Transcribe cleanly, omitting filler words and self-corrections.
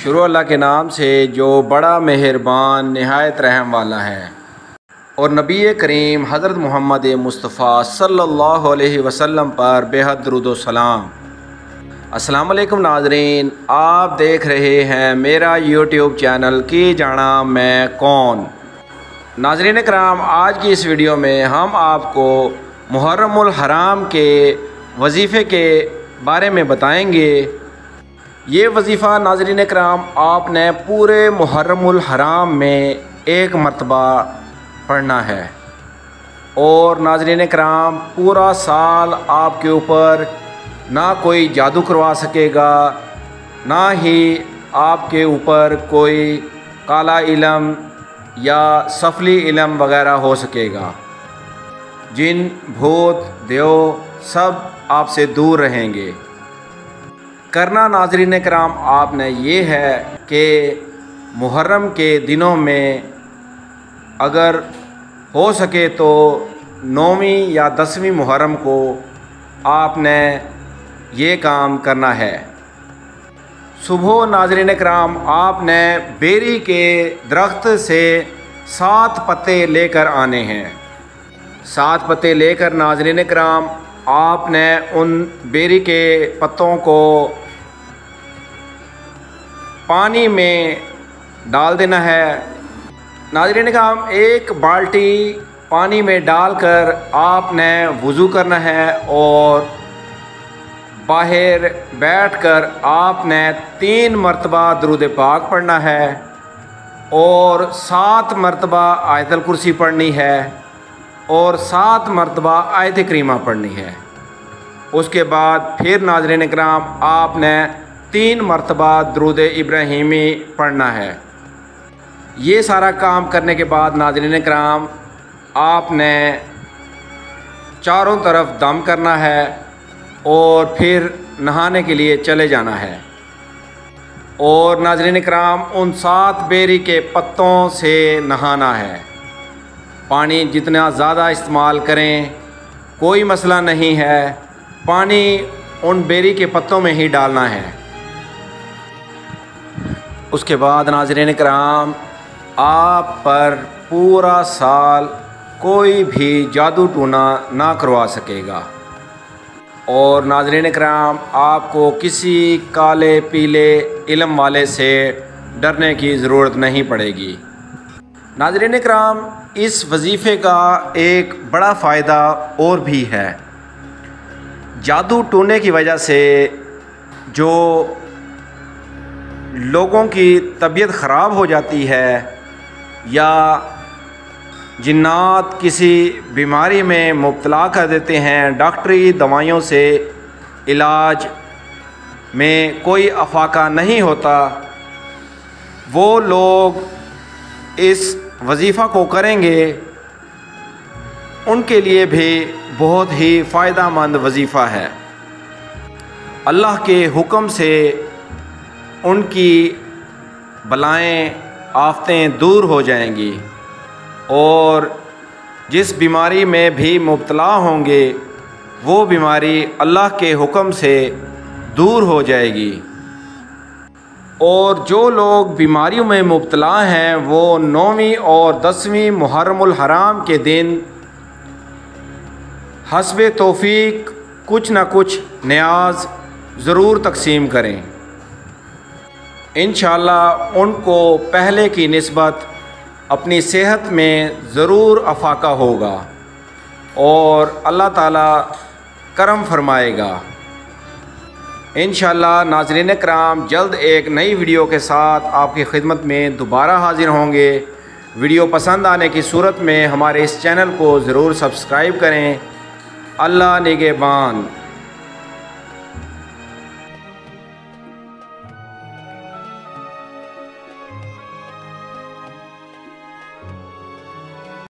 शुरू अल्लाह के नाम से जो बड़ा मेहरबान नहायत रहम वाला है। और नबी करीम हज़रत मोहम्मद मुस्तफ़ा सल्लल्लाहु अलैहि वसल्लम पर बेहद दुरूद व सलाम। अस्सलाम वालेकुम नाज़रीन, आप देख रहे हैं मेरा यूट्यूब चैनल की जाना मैं कौन। नाज़रीन कराम, आज की इस वीडियो में हम आपको मुहर्रमुल हराम के वजीफ़े के बारे में बताएंगे। ये वजीफ़ा नाज़रीन कराम आपने पूरे मुहर्रमुल हराम में एक मरतबा पढ़ना है और नाज़रीन कराम पूरा साल आपके ऊपर ना कोई जादू करवा सकेगा, ना ही आपके ऊपर कोई काला इल्म या सफली इल्म वगैरह हो सकेगा। जिन भूत देव सब आपसे दूर रहेंगे। करना नाज़रीन कराम आपने ये है कि मुहर्रम के दिनों में अगर हो सके तो 9वीं या 10वीं मुहर्रम को आपने ये काम करना है। सुबह नाज़रीन कराम आपने बेरी के दरख्त से 7 पत्ते लेकर आने हैं। 7 पत्ते लेकर नाज़रीन कराम आपने उन बेरी के पत्तों को पानी में डाल देना है। नाज़रीन कराम एक बाल्टी पानी में डालकर आपने वज़ू करना है और बाहर बैठकर आपने 3 मरतबा दुरूद पाक पढ़ना है और 7 मरतबा आयतुल कुर्सी पढ़नी है और 7 मरतबा आयत करीमा पढ़नी है। उसके बाद फिर नाज़रीन कराम आपने 3 मरतबा दुरूद इब्राहीमी पढ़ना है। ये सारा काम करने के बाद नाज़रीन कराम आपने चारों तरफ दम करना है और फिर नहाने के लिए चले जाना है। और नाज़रीन कराम उन 7 बेरी के पत्तों से नहाना है। पानी जितना ज़्यादा इस्तेमाल करें कोई मसला नहीं है, पानी उन बेरी के पत्तों में ही डालना है। उसके बाद नाज़रीन कराम आप पर पूरा साल कोई भी जादू टूना ना करवा सकेगा और नाज़रीन कराम आपको किसी काले पीले इल्म वाले से डरने की ज़रूरत नहीं पड़ेगी। नाज़रीन कराम इस वजीफ़े का एक बड़ा फ़ायदा और भी है। जादू टूने की वजह से जो लोगों की तबीयत ख़राब हो जाती है या जिन्नात किसी बीमारी में मुब्तला कर देते हैं, डॉक्टरी दवाइयों से इलाज में कोई अफाका नहीं होता, वो लोग इस वजीफ़ा को करेंगे उनके लिए भी बहुत ही फ़ायदेमंद वजीफ़ा है। अल्लाह के हुक्म से उनकी बलाएं आफतें दूर हो जाएंगी और जिस बीमारी में भी मुब्तला होंगे वो बीमारी अल्लाह के हुक्म से दूर हो जाएगी। और जो लोग बीमारियों में मुब्तला हैं वो 9वीं और 10वीं मुहर्रमुल हराम के दिन हस्बे तौफीक कुछ न कुछ न्याज ज़रूर तकसीम करें। इंशाअल्लाह उनको पहले की निस्बत अपनी सेहत में ज़रूर अफाका होगा और अल्लाह ताला करम फरमाएगा। इंशाअल्लाह नाज़रीन कराम जल्द एक नई वीडियो के साथ आपकी खिदमत में दोबारा हाज़िर होंगे। वीडियो पसंद आने की सूरत में हमारे इस चैनल को ज़रूर सब्सक्राइब करें। अल्लाह निगहबान।